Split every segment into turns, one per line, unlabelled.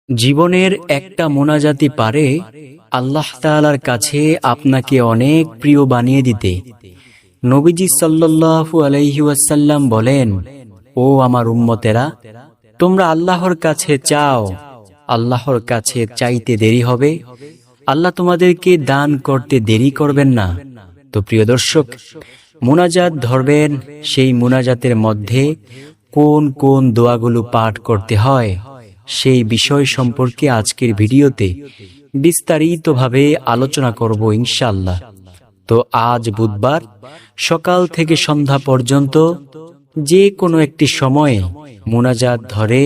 জীবনের একটা মোনাজাতি পারে আল্লাহ তাআলার কাছে আপনাকে অনেক প্রিয় বানিয়ে দিতে। নবীজি সাল্লাল্লাহু আলাইহি ওয়াসাল্লাম বলেন, ও আমার উম্মতেরা, তোমরা আল্লাহর কাছে চাও, আল্লাহর কাছে চাইতে দেরি হবে, আল্লাহ তোমাদেরকে দান করতে দেরি করবেন না। তো প্রিয় দর্শক, মুনাজাত ধরবেন, সেই মুনাজাতের মধ্যে কোন কোন দোয়াগুলো পাঠ করতে হয় সেই বিষয় সম্পর্কে আজকের ভিডিওতে বিস্তারিতভাবে আলোচনা করব ইনশাআল্লাহ। তো আজ বুধবার সকাল থেকে সন্ধ্যা পর্যন্ত যে কোনো একটি সময়ে মুনাজাত ধরে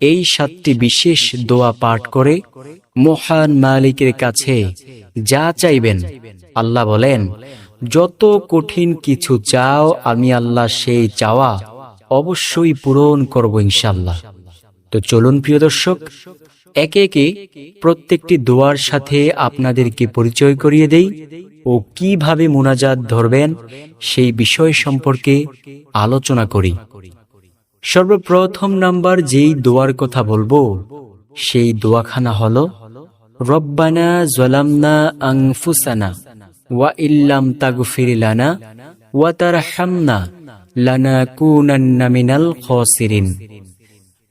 এই 7টি বিশেষ দোয়া পাঠ করে মহান মালিকের কাছে যা চাইবেন, আল্লাহ বলেন, যত কঠিন কিছু চাও আমি আল্লাহ সেই চাওয়া অবশ্যই পূরণ করব ইনশাআল্লাহ। তো চলুন প্রিয় দর্শক, একে একে প্রত্যেকটি দোয়ার সাথে আপনাদেরকে পরিচয় করিয়ে দেই ও কিভাবে মুনাজাত ধরবেন সেই বিষয় সম্পর্কে আলোচনা করি। সর্বপ্রথম নাম্বার যেই দোয়ার কথা বলবো সেই দোয়াখানা হলো, রব্বানা যালামনা আনফুসানা ওয়া ইল্লাম তাগফির লানা ওয়া তারহামনা লানাকুনান্না মিনাল খাসিরিন।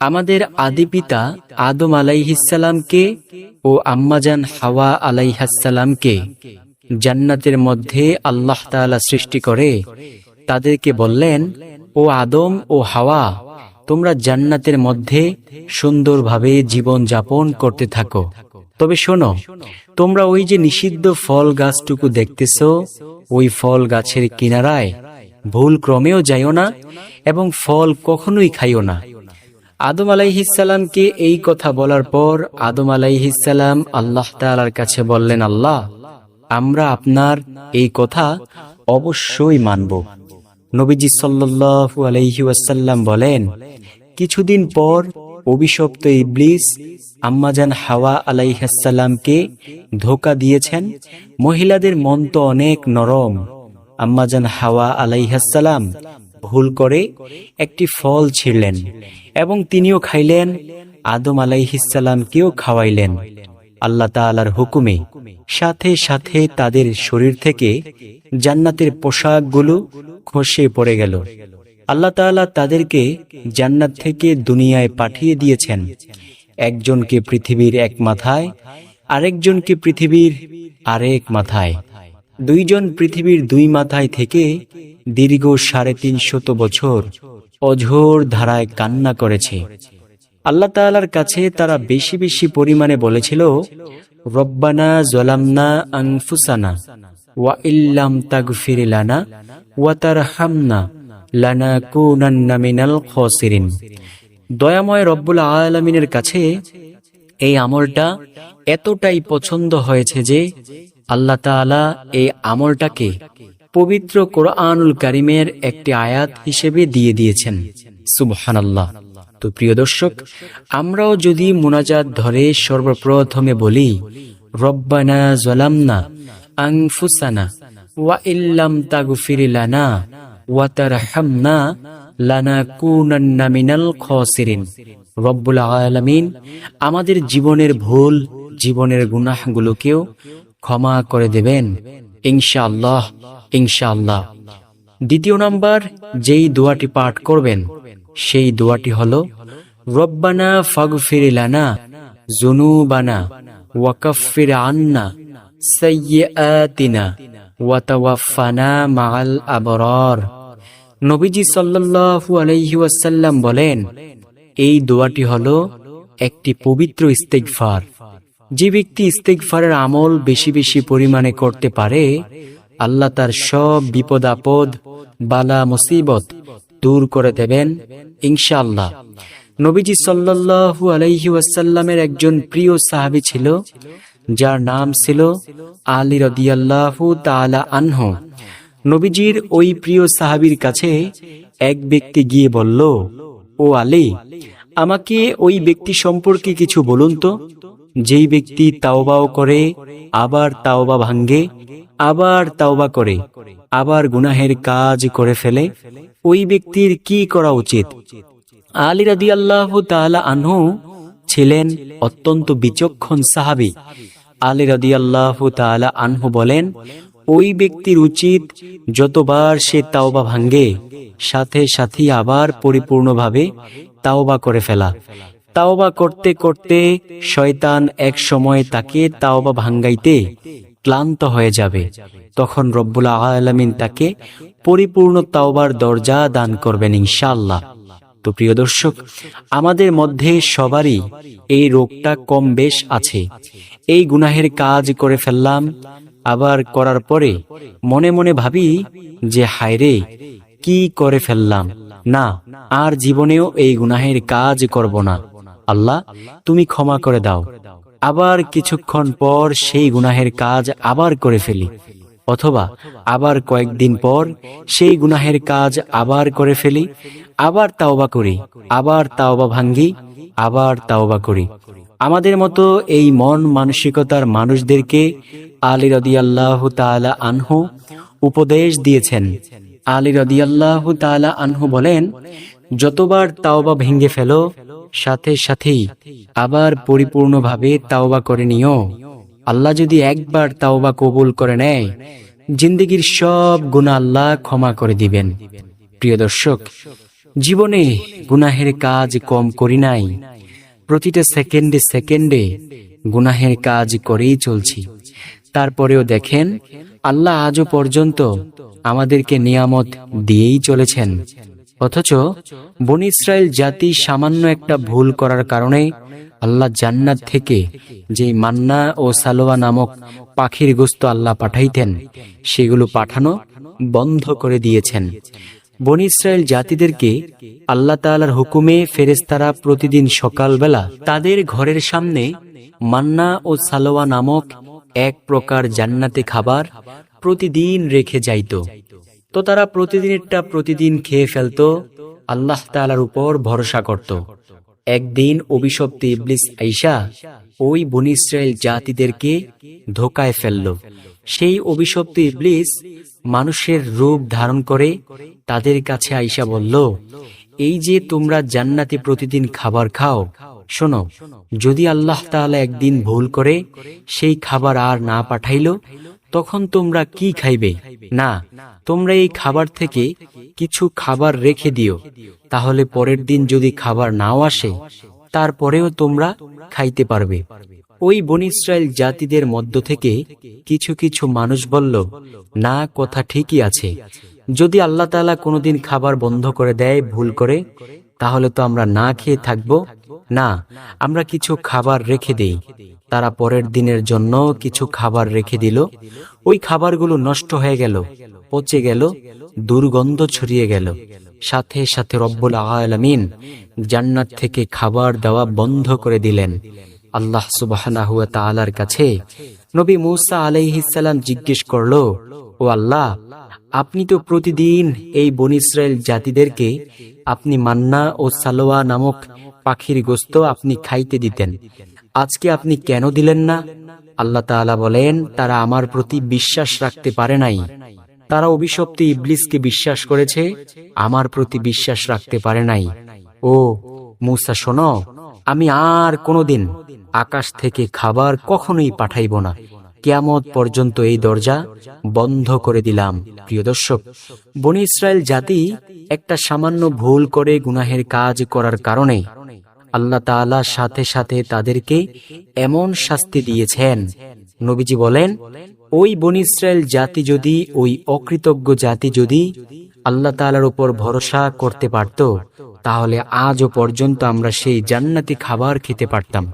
আমাদের আদি পিতা আদম আলাইহিসসালামকে ও আম্মাজান হাওয়া আলাইহিসসালামকে জান্নাতের মধ্যে আল্লাহ তাআলা সৃষ্টি করে তাদেরকে বললেন, ও আদম ও হাওয়া, তোমরা জান্নাতের মধ্যে সুন্দরভাবে জীবন যাপন করতে থাকো। তবে শোনো, তোমরা ওই যে নিষিদ্ধ ফল গাছটুকু দেখতেছো, ওই ফল গাছের কিনারায় ভুল ক্রমেও যাইও না এবং ফল কখনোই খাইও না। আদম আলাইহিসসালামকে এই কথা বলার পর আদম আলাইহিসসালাম আল্লাহ তাআলার কাছে বললেন, আল্লাহ, আমরা আপনার এই কথা অবশ্যই মানব। নবীজি সাল্লাল্লাহু আলাইহি ওয়াসাল্লাম বলেন, কিছুদিন পর অভিশপ্ত ইবলিস আম্মাজান হাওয়া আলাইহিসসালামকে ধোঁকা দিয়েছেন। মহিলাদের মন তো অনেক নরম। আম্মাজান হাওয়া আলাইহিসসালাম ভুল করে একটি ফল ছিঁড়লেন এবং তিনিও খাইলেন, আদম আলাইহিসসালামকেও খাওয়াইলেন। আল্লাহ তাআলার হুকুমে সাথে সাথে তাদের শরীর থেকে জান্নাতের পোশাকগুলো খসে পড়ে গেল। আল্লাহ তাআলা তাদেরকে জান্নাত থেকে দুনিয়ায় পাঠিয়ে দিয়েছেন, একজনকে পৃথিবীর এক মাথায়, আরেকজনকে পৃথিবীর আরেক মাথায়। দুইজন পৃথিবীর দুই মাথায় থেকে দীর্ঘ 350 বছর অঝোর ধারায় কান্না করেছে। আল্লাহ তাআলার কাছে তারা বেশি বেশি পরিমাণে বলেছিল, রব্বানা যালামনা আনফুসানা ওয়া ইল্লাম তাগফির লানা ওয়া তারহামনা লানাকুনান্না মিনাল খাসিরিন। দয়াময় রব্বুল আলামিনের কাছে এই আমলটা এতটাই পছন্দ হয়েছে যে আল্লাহ তাআলা এই আমলটাকে পবিত্র কোরআনুল কারীমের একটি আয়াত হিসেবে দিয়ে দিয়েছেন। সুবহানাল্লাহ। তো প্রিয় দর্শক, আমরাও যদি মুনাজাত ধরে সর্বপ্রথমে বলি, রব্বানা যালামনা আনফুসানা ওয়া ইল্লাম তাগফির লানা ওয়া তারহামনা লানাকুনান্না মিনাল খাসিরিন। রব্বুল আলামিন আমাদের জীবনের ভুল, জীবনের গুনাহগুলোকেও ক্ষমা করে দেবেন ইনশাআল্লাহ, ইনশাআল্লাহ। দ্বিতীয় নাম্বার যেই দোয়াটি পাঠ করবেন সেই দোয়াটি হলো, রব্বানা ফাগফির লানা যুনুবানা ওয়া কাফির আন্না সাইয়্যাতিনা ওয়া তাওয়াফানা মাআল আবরার। নবীজি সাল্লাল্লাহু আলাইহি ওয়াসাল্লাম বলেন, এই দোয়াটি হলো একটি পবিত্র ইস্তেগফার। যে ব্যক্তি ইস্তেগফারের আমল বেশি বেশি পরিমাণে করতে পারে, আল্লাহ তার সব বিপদ আপদ, বালা মুসিবত দূর করে দেবেন ইনশাআল্লাহ। নবীজি সাল্লাল্লাহু আলাইহি ওয়াসাল্লামের একজন প্রিয় সাহাবী ছিল, যার নাম ছিল আলী রাদিয়াল্লাহু তাআলা আনহু। নবীজির ওই প্রিয় সাহাবীর কাছে এক ব্যক্তি গিয়ে বলল, ও আলী, আমাকে ওই ব্যক্তি সম্পর্কে কিছু বলুন তো, যেই ব্যক্তি তাওবাও করে, আবার তাওবা ভাঙ্গে, আবার তাওবা করে, আবার গুনাহের কাজ করে ফেলে, ওই ব্যক্তির কি করা উচিত? আলী রাদিয়াল্লাহু তাআলা আনহু ছিলেন অত্যন্ত বিচক্ষণ সাহাবী। আলী রাদিয়াল্লাহু তাআলা আনহু বলেন, ওই ব্যক্তির উচিত যতবার সে তাওবা ভাঙ্গে সাথে সাথে আবার পরিপূর্ণভাবে তাওবা করে ফেলা। তাওবা করতে করতে শয়তান এক সময় তাকে তাওবা ভাঙ্গাইতে ক্লান্ত হয়ে যাবে, তখন রব্বুল আলামিন তাকে পরিপূর্ণ তাওবার দরজা দান করবেন ইনশাআল্লাহ। তো প্রিয় দর্শক, আমাদের মধ্যে সবারই এই রোগটা কম বেশ আছে। এই গুনাহের কাজ করে ফেললাম, আবার করার পরে মনে মনে ভাবি যে হায়রে কি করে ফেললাম, না আর জীবনেও এই গুনাহের কাজ করব না, আল্লাহ তুমি ক্ষমা করে দাও। আবার কিছুক্ষণ পর সেই গুনাহের কাজ আবার করে ফেলি, অথবা আবার কয়েকদিন পর সেই গুনাহের কাজ আবার করে ফেলি, আবার তাওবা করি, আবার তাওবা ভাঙ্গি, আবার তাওবা করি। আমাদের মতো এই মন মানসিকতার মানুষদেরকে আলী রাদিয়াল্লাহু তাআলা আনহু উপদেশ দিয়েছেন। আলী রাদিয়াল্লাহু তাআলা আনহু বলেন, যতবার তাওবা ভেঙে ফেলো সাথে সাথেই আবার পরিপূর্ণভাবে তাওবা করে নিও। আল্লাহ যদি একবার তাওবা কবুল করে নেয়, জিন্দেগির সব গুনাহ আল্লাহ ক্ষমা করে দিবেন। প্রিয় দর্শক, জীবনে গুনাহের কাজ কম করি নাই, প্রতিটা সেকেন্ডে সেকেন্ডে গুনাহের কাজ করেই চলছি। তারপরেও দেখেন আল্লাহ আজও পর্যন্ত আমাদেরকে নিয়ামত দিয়েই চলেছেন। অথচ বনী ইসরাইল জাতি সামান্য একটা ভুল করার কারণে আল্লাহ জান্নাত থেকে যে মান্না ও সালোয়া নামক পাখির গোশত আল্লাহ পাঠাইতেন, সেগুলো পাঠানো বন্ধ করে দিয়েছেন। বনী ইসরাইল জাতিদেরকে আল্লাহ তাআলার হুকুমে ফেরেশতারা প্রতিদিন সকালবেলা তাদের ঘরের সামনে মান্না ও সালোয়া নামক এক প্রকার জান্নাতি খাবার প্রতিদিন রেখে যাইত। তো তারা প্রতিদিনেরটা প্রতিদিন খেয়ে ফেলত, আল্লাহ তাআলার উপর ভরসা করত। একদিন অভিশপ্ত ইবলিস আইসা ওই বনী ইসরাইল জাতিদেরকে ধোকায় ফেলল। সেই অভিশপ্ত ইবলিস মানুষের রূপ ধারণ করে তাদের কাছে আইসা বলল, এই যে তোমরা জান্নাতে প্রতিদিন খাবার খাও, শোনো, যদি আল্লাহ তাআলা একদিন ভুল করে সেই খাবার আর না পাঠাইল, তখন তোমরা কি খাইবে? না, তোমরা এই খাবার থেকে কিছু খাবার রেখে দিও, তাহলে পরের দিন যদি খাবার নাও আসে তারপরেও তোমরা খাইতে পারবে। ওই বনী ইসরাইল জাতিদের মধ্য থেকে কিছু কিছু মানুষ বলল, না, কথা ঠিকই আছে, যদি আল্লাহ তাআলা কোনোদিন খাবার বন্ধ করে দেয় ভুল করে, তাহলে তো আমরা না খেয়ে থাকবো না, আমরা কিছু খাবার রেখে দেই। তারা পরের দিনের জন্য কিছু খাবার রেখে দিল। ওই খাবারগুলো নষ্ট হয়ে গেল, পচে গেল, দুর্গন্ধ ছড়িয়ে গেল। সাথে সাথে রব্বুল আলামিন জান্নাত থেকে খাবার দেওয়া বন্ধ করে দিলেন। আল্লাহ সুবহানাহু ওয়া তাআলার কাছে নবী মূসা আলাইহিস সালাম জিজ্ঞেস করল, ও আল্লাহ, আপনি তো প্রতিদিন এই বনী ইসরাইল জাতিদেরকে আপনি মান্না ও সালোয়া নামক পাখির গোশত আপনি খাইতে দিতেন, আজকে আপনি কেন দিলেন না? আল্লাহ তাআলা বলেন, তারা আমার প্রতি বিশ্বাস রাখতে পারে নাই। তারা অভিশপ্ত ইবলিসকে বিশ্বাস করেছে, আমার প্রতি বিশ্বাস রাখতে পারে নাই। ও মূসা, শোনো, আমি আর কোনোদিন আকাশ থেকে খাবার কখনোই পাঠাইব না, কিয়ামত পর্যন্ত এই দরজা বন্ধ করে দিলাম। প্রিয় দর্শক, বনী ইসরাইল জাতি একটা সামান্য ভুল করে গুনাহের কাজ করার কারণে আল্লাহ তাআলা সাথে সাথে তাদেরকে এমন শাস্তি দিয়েছেন। নবীজি বলেন, ওই বনী ইসরাইল জাতি যদি, ওই অকৃতজ্ঞ জাতি যদি আল্লাহ তাআলার উপর ভরসা করতে পারত, তাহলে আজও পর্যন্ত আমরা সেই জান্নাতি খাবার খেতে পারতাম।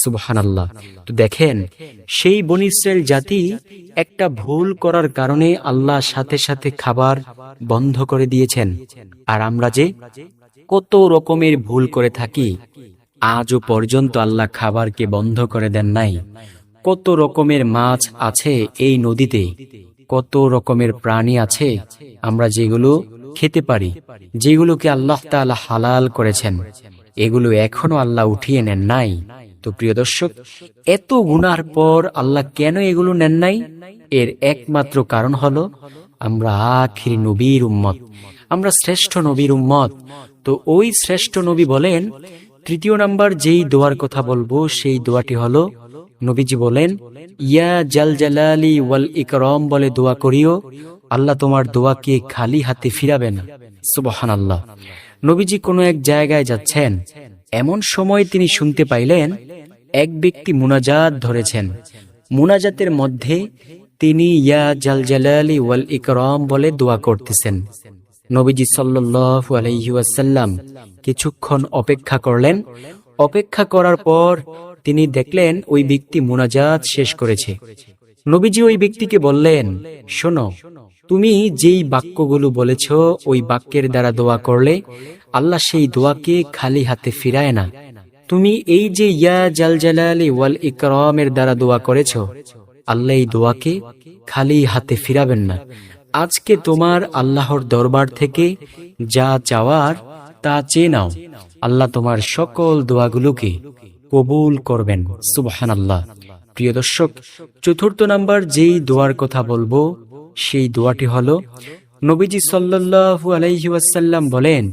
সুবহানাল্লাহ। তো দেখেন, সেই বনী ইসরাইল জাতি একটা ভুল করার কারণে আল্লাহ সাথে সাথে খাবার বন্ধ করে দিয়েছেন। আর আমরা যে কত রকমের ভুল করে থাকি, আজও পর্যন্ত আল্লাহ খাবারকে বন্ধ করে দেন নাই। কত রকমের মাছ আছে এই নদীতে, কত রকমের প্রাণী আছে আমরা যেগুলো খেতে পারি, যেগুলোকে আল্লাহ তাআলা হালাল করেছেন, এগুলো এখনো আল্লাহ উঠিয়ে নেন নাই। তো প্রিয় দর্শক, এত গুনার পর আল্লাহ কেন এগুলো নেন নাই? এর একমাত্র কারণ হলো আমরা আখির নবীর উম্মত, আমরা শ্রেষ্ঠ নবীর উম্মত। তো ওই শ্রেষ্ঠ নবী বলেন, তৃতীয় নাম্বার যেই দোয়ার কথা বলবো সেই দোয়াটি হলো, নবীজি বলেন, ইয়া জাল জালালি ওয়াল ইকরাম বলে দোয়া করিও, আল্লাহ তোমার দোয়াকে খালি হাতে ফিরাবে না। সুবহানাল্লাহ। নবীজি কোনো এক জায়গায় যাচ্ছেন, এমন সময় তিনি শুনতে পাইলেন এক ব্যক্তি মুনাজাত ধরেছেন। মুনাজাতের মধ্যে তিনি ইয়া জাল জালালি ওয়াল ইকরাম বলে দোয়া করতেছেন। নবীজি সাল্লাল্লাহু আলাইহি ওয়াসাল্লাম কিছুক্ষণ অপেক্ষা করলেন। অপেক্ষা করার পর তিনি দেখলেন ওই ব্যক্তি মুনাজাত শেষ করেছে। নবীজি ওই ব্যক্তিকে বললেন, শোনো, তুমি যেই বাক্যগুলো বলেছ ওই বাক্যের দ্বারা দোয়া করলে আল্লাহ সেই দোয়াকে খালি হাতে ফিরায় না। তুমি এই যে ইয়া জাল জালালি ওয়াল ইকরামের দ্বারা দোয়া করেছ, আল্লাহ এই দোয়াকে খালি হাতে ফিরাবেন না। আজকে তোমার আল্লাহর দরবার থেকে যা চাওয়ার তা চেয়ে নাও, আল্লাহ তোমার সকল দোয়াগুলোকে কবুল করবেন। সুবহানাল্লাহ। প্রিয় দর্শক, চতুর্থ নাম্বার যেই দোয়ার কথা বলবো সেই দোয়াটি হলো, নবীজি সাল্লাল্লাহু আলাইহি ওয়াসাল্লাম বলেন,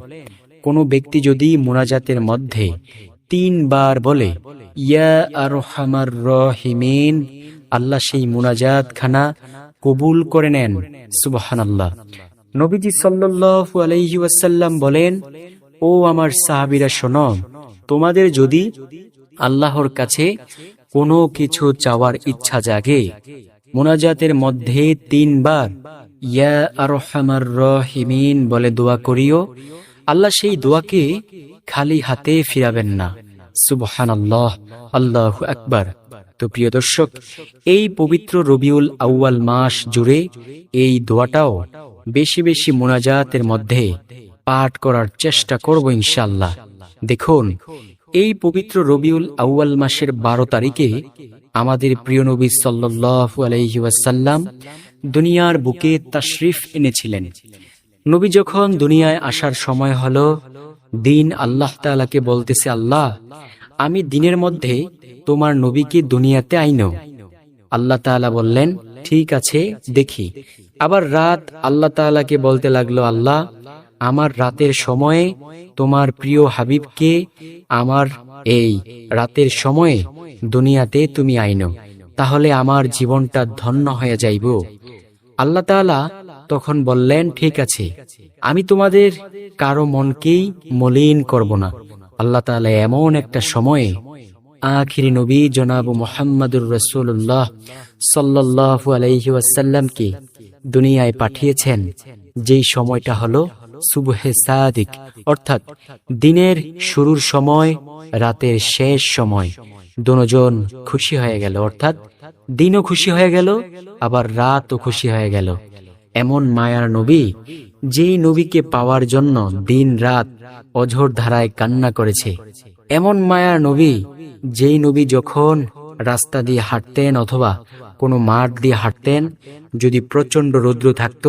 কোনো ব্যক্তি যদি মুনাজাতের মধ্যে 3 বার বলে ইয়া আরহামার রহিমিন, আল্লাহ সেই মুনাজাত খানা কবুল করে নেন। সুবহানাল্লাহ। নবীজি সাল্লাল্লাহু আলাইহি ওয়াসাল্লাম বলেন, ও আমার সাহাবীরা শোনো, তোমাদের যদি আল্লাহর কাছে কোনো কিছু চাওয়ার ইচ্ছা জাগে, মুনাজাতের মধ্যে 3 বার ইয়া আরহামার রহিমিন বলে দোয়া করিও, আল্লাহ সেই দোয়াকে খালি হাতে ফিরাবেন না। সুবহানাল্লাহ, আল্লাহু আকবার। তো প্রিয় দর্শক, এই পবিত্র রবিউল আউয়াল মাস জুড়ে এই দোয়াটাও বেশি বেশি মুনাজাতের মধ্যে পাঠ করার চেষ্টা করব ইনশাআল্লাহ। দেখুন, এই পবিত্র রবিউল আউয়াল মাসের 12 তারিখে আমাদের প্রিয় নবী সাল্লাল্লাহু আলাইহি ওয়াসাল্লাম দুনিয়ার বুকে তাশরিফ এনেছিলেন। নবী যখন দুনিয়ায় আসার সময় হলো, দিন আল্লাহ তাআলাকে বলতেছে, আল্লাহ, আমি দিনের মধ্যে তোমার নবীকে দুনিয়াতে আইনো। আল্লাহ তাআলা বললেন, ঠিক আছে, দেখি। আবার রাত আল্লাহ তাআলাকে বলতে লাগলো, আল্লাহ, আমার রাতের সময়ে তোমার প্রিয় হাবিবকে আমার এই রাতের সময়ে দুনিয়াতে তুমি আইনো, তাহলে আমার জীবনটা ধন্য হয়ে যাইব। আল্লাহ তাআলা তখন বললেন, ঠিক আছে, আমি তোমাদের কারো মনকেই মলিন করব না। আল্লাহ তাআলা এমন একটা সময়ে আখিরি নবী জনাব মুহাম্মদুর রাসূলুল্লাহ সাল্লাল্লাহু আলাইহি ওয়াসাল্লামকে দুনিয়ায় পাঠিয়েছেন, যেই সময়টা হলো সুবহে সাদিক, অর্থাৎ দিনের শুরুর সময়, রাতের শেষ সময়। দুজন খুশি হয়ে গেল, অর্থাৎ দিনও খুশি হয়ে গেল, আবার রাতও খুশি হয়ে গেল। এমন মায়ার নবী, যেই নবীকে পাওয়ার জন্য দিন রাত অঝোর ধারায় কান্না করেছে। এমন মায়ার নবী, যেই নবী যখন রাস্তা দিয়ে হাঁটতেন অথবা কোনো মাঠ দিয়ে হাঁটতেন, যদি প্রচন্ড রৌদ্র থাকত,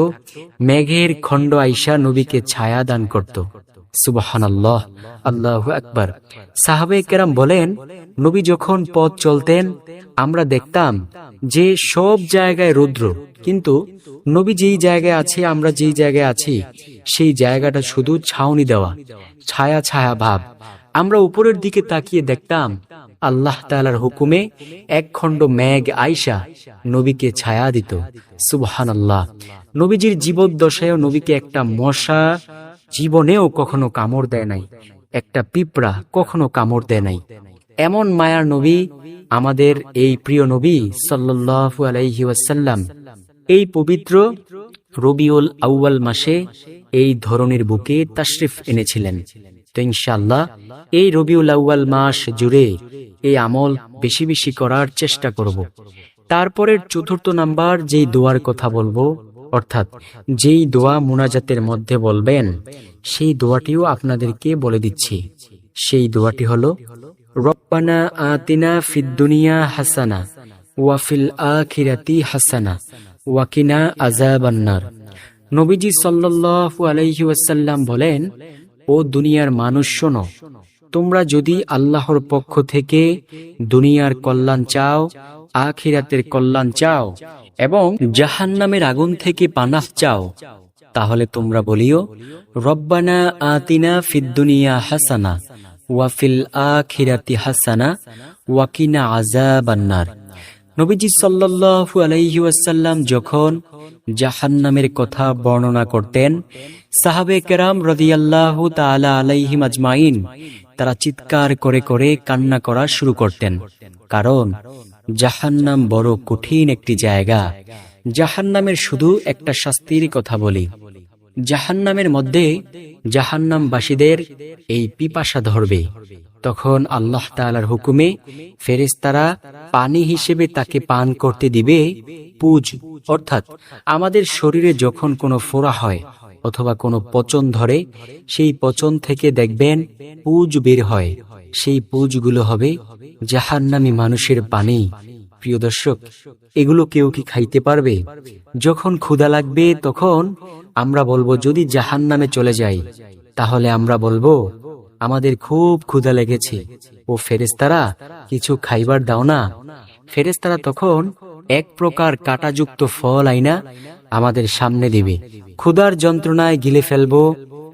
মেঘের খণ্ড আইসা নবীকে ছায়া দান করত। সুবহানাল্লাহ, আল্লাহু আকবার। সাহাবায়ে কেরাম বলেন, নবী যখন পথ চলতেন, আমরা দেখতাম যে সব জায়গায় রৌদ্র, কিন্তু নবী যেই জায়গায় আছে, আমরা যেই জায়গায় আছি, সেই জায়গাটা শুধু ছাউনি দেওয়া, ছায়া ছায়া ভাব। আমরা উপরের দিকে তাকিয়ে দেখতাম আল্লাহ তাআলার হুকুমে এক খণ্ড মেঘ আইসা নবীকে ছায়া দিত। সুবহানাল্লাহ। নবীজির জীবদ্দশায়ও নবীকে একটা মশা জীবনেও কখনো কামড় দেয় নাই, একটা পিঁপড়া কখনো কামড় দেয় নাই। এমন মায়ার নবী আমাদের এই প্রিয় নবী সাল্লাল্লাহু আলাইহি ওয়াসাল্লাম এই পবিত্র রবিউল আউয়াল মাসে এই ধরনের বুকে তাশরিফ এনেছিলেন। তো ইনশাআল্লাহ এই রবিউল আউয়াল মাস জুড়ে এই আমল বেশি বেশি করার চেষ্টা করব। তারপরের চতুর্থ নাম্বার যেই দোয়ার কথা বলবো, অর্থাৎ যেই দোয়া মুনাজাতের মধ্যে বলবেন, সেই দোয়াটিও আপনাদেরকে বলে দিচ্ছি। সেই দোয়াটি হলো, রব্বানা আতিনা ফিদ দুনিয়া হাসানা ওয়া ফিল আখিরাতি হাসানা ওয়া কিনা আযাবান্নার। নবীজি সাল্লাল্লাহু আলাইহি ওয়াসাল্লাম বলেন, ও দুনিয়ার মানুষ শোনো, তোমরা যদি আল্লাহর পক্ষ থেকে দুনিয়ার কল্যাণ চাও, আখিরাতের কল্যাণ চাও এবং জাহান্নামের আগুন থেকে পানাহ চাও, তাহলে তোমরা বলিও, রব্বানা আতিনা ফিদ দুনিয়া হাসানা ওয়া ফিল আখিরাতি হাসানা ওয়া কিনা আযাবান্নার। নবীজি সাল্লাল্লাহু আলাইহি ওয়াসাল্লাম যখন জাহান্নামের কথা বর্ণনা করতেন, সাহাবে কেরাম রাদিয়াল্লাহু তাআলা আলাইহিম আজমাইন তারা চিৎকার করে করে কান্না করা শুরু করতেন। কারণ জাহান্নাম বড় কঠিন একটি জায়গা। জাহান্নামের শুধু একটা শাস্তির কথা বলি, জাহান্নামের মধ্যে জাহান্নামবাসীদের এই পিপাসা ধরবে, তখন আল্লাহ তাআলার হুকুমে ফেরেশতারা পানি হিসেবে তাকে পান করতে দিবে পুজ। অর্থাৎ আমাদের শরীরে যখন কোনো ফোড়া হয় অথবা কোনো পচন ধরে, সেই পচন থেকে দেখবেন পুজ বের হয়, সেই পুজগুলো হবে জাহান্নামী মানুষের পানি। প্রিয় দর্শক, এগুলো কেউ কি খাইতে পারবে? যখন ক্ষুধা লাগবে তখন আমরা বলবো যদি জাহান্নামে চলে যাই, তাহলে আমরা বলবো আমাদের খুব ক্ষুধা লেগেছে, ও ফেরেশতারা কিছু খাইবার দাও না। ফেরেশতারা তখন এক প্রকার কাঁটাযুক্ত ফল আইনা আমাদের সামনে দিবে। ক্ষুধার যন্ত্রণায় গিলে ফেলবো,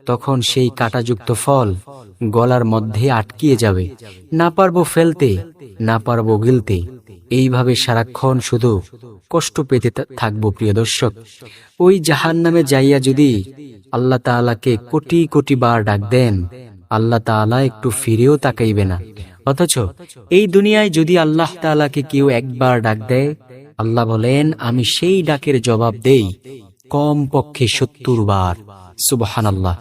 তখন সেই কাঁটাযুক্ত ফল গলার মধ্যে আটকিয়ে যাবে, না পারবো ফেলতে, না পারবো গিলতে। এইভাবে সারাক্ষণ শুধু কষ্ট পেতে থাকবো। প্রিয় দর্শক, ওই জাহান্নামে যাইয়া যদি আল্লাহ তাআলাকে কোটি কোটি বার ডাক দেন, আল্লাহ তাআলা একটু ফিরেও তাকাইবে না। অথচ এই দুনিয়ায় যদি আল্লাহ তাআলাকে কেউ একবার ডাক দেয়, আল্লাহ বলেন আমি সেই ডাকের জবাব দেই কম পক্ষে 70 বার। সুবহানাল্লাহ।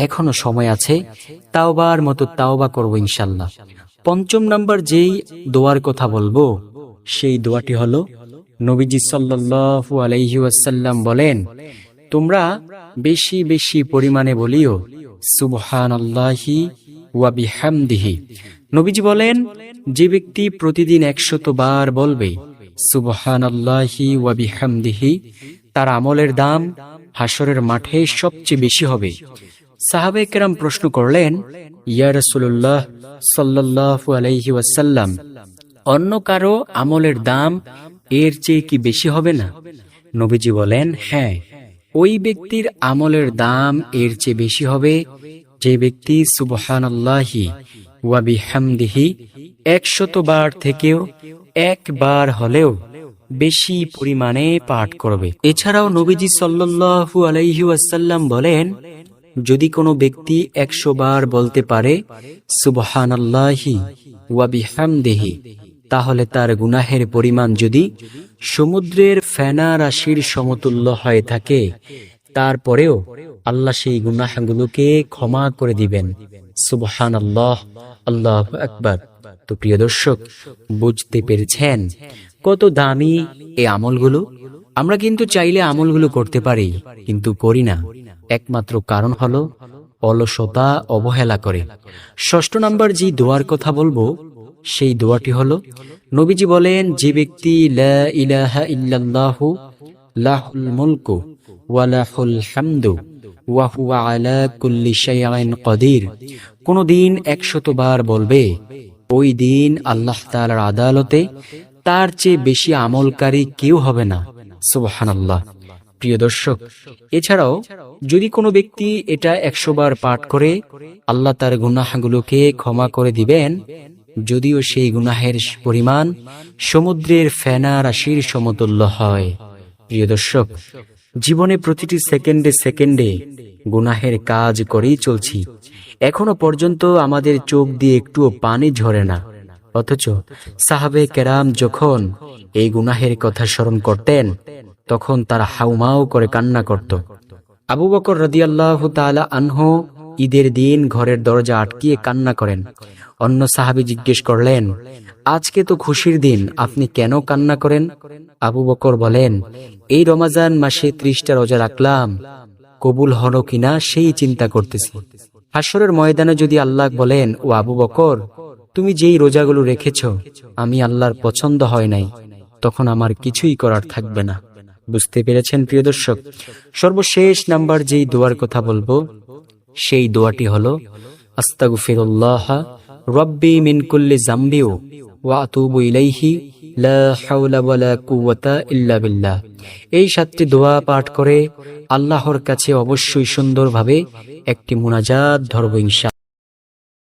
এখনো সময় আছে, তাওবার মতো তাওবা করব ইনশাআল্লাহ। ৫ম নাম্বার যেই দোয়ার কথা বলবো, সেই দোয়াটি হলো নবীজি সাল্লাল্লাহু আলাইহি ওয়াসাল্লাম বলেন, তোমরা বেশি বেশি পরিমাণে বলিও সুবহানাল্লাহি ওয়া বিহামদিহি। নবীজি বলেন, যে ব্যক্তি প্রতিদিন ১০০ বার বলবে সুবহানাল্লাহি ওয়া বিহামদিহি, তার আমলের দাম হাসরের মাঠে সবচেয়ে বেশি হবে। সাহাবায়ে কেরাম প্রশ্ন করলেন, ইয়া রাসূলুল্লাহ সাল্লাল্লাহু আলাইহি ওয়াসাল্লাম, অন্য কারো আমলের দাম এর চেয়ে কি বেশি হবে না? নবীজি বলেন, হ্যাঁ, ওই ব্যক্তির আমলের দাম এর চেয়ে বেশি হবে যে ব্যক্তি সুবহানাল্লাহি ওয়া বিহামদিহি ১০০ বার থেকেও একবার হলেও বেশি পরিমাণে পাঠ করবে। এছাড়াও নবীজি সাল্লাল্লাহু আলাইহি ওয়াসাল্লাম বলেন, যদি কোনো ব্যক্তি ১০০ বার বলতে পারে সুবহানাল্লাহি ওয়া বিহামদিহি, তাহলে তার গুনাহের পরিমাণ যদি সমুদ্রের ফেনা রাশির সমতুল্য হয়ে থাকে, তারপরেও আল্লাহ সেই গুনাহগুলোকে ক্ষমা করে দিবেন। সুবহানাল্লাহ, আল্লাহু আকবার। তো প্রিয় দর্শক, বুঝতে পেরেছেন কত দামি এই আমলগুলো? আমরা কিন্তু চাইলে আমলগুলো করতে পারি, কিন্তু করি না। একমাত্র কারণ হলো অলসতা, অবহেলা করে। ৬ষ্ঠ নাম্বার যে দোয়ার কথা বলবো, সেই দোয়াটি হলো নবীজি বলেন, যে ব্যক্তি লা ইলাহা ইল্লাল্লাহু লাহুল মুলকু ওয়া লাহুল হামদু ওয়া হুয়া আলা কুল্লি শাইইন কাদির, কোন দিন ১০০ বার বলবে, ওই দিন আল্লাহ তাআলার আদালতে তার চেয়ে বেশি আমলকারী কেউ হবে না। সুবহানাল্লাহ। প্রিয় দর্শক, এছাড়াও যদি কোনো ব্যক্তি এটা ১০০ বার পাঠ করে, আল্লাহ তার গুনাহগুলোকে ক্ষমা করে দিবেন, যদিও সেই গুনাহের পরিমাণ সমুদ্রের ফেনা রাশির সমতুল্য হয়। প্রিয় দর্শক, জীবনে প্রতিটি সেকেন্ডে সেকেন্ডে গুনাহের কাজ করেই চলছি। এখনো পর্যন্ত আমাদের চোখ দিয়ে একটুও পানি ঝরে না। অথচ সাহাবে কেরাম যখন এই গুনাহের কথা স্মরণ করতেন, তখন তারা হাউমাউ করে কান্না করত। আবু বকর রাদিয়াল্লাহু তাআলা আনহু ঈদের দিন ঘরের দরজা আটকিয়ে কান্না করেন। অন্য সাহাবী জিজ্ঞেস করলেন, আজকে তো খুশির দিন, আপনি কেন কান্না করেন? আবু বকর বলেন, এই রমজান মাসে 30টা রোজা রাখলাম, কবুল হলো কিনা সেই চিন্তা করতেছি। হাসরের ময়দানে যদি আল্লাহ বলেন, ও আবু বকর, তুমি যেই রোজাগুলো রেখেছ আমি আল্লাহর পছন্দ হয় নাই, তখন আমার কিছুই করার থাকবে না। বুঝতে পেরেছেন প্রিয় দর্শক? সর্বশেষ নাম্বার যেই দোয়ার কথা বলবো, সেই দোয়াটি হলো আস্তাগফিরুল্লাহ রব্বি মিন কুল্লি যামবি ওয়া আতুবু ইলাইহি লা হাওলা ওয়ালা কুওয়াতা ইল্লা বিল্লাহ। এই 7টি দোয়া পাঠ করে আল্লাহর কাছে অবশ্যই সুন্দরভাবে একটি মুনাজাত ধরব ইনশাআল্লাহ।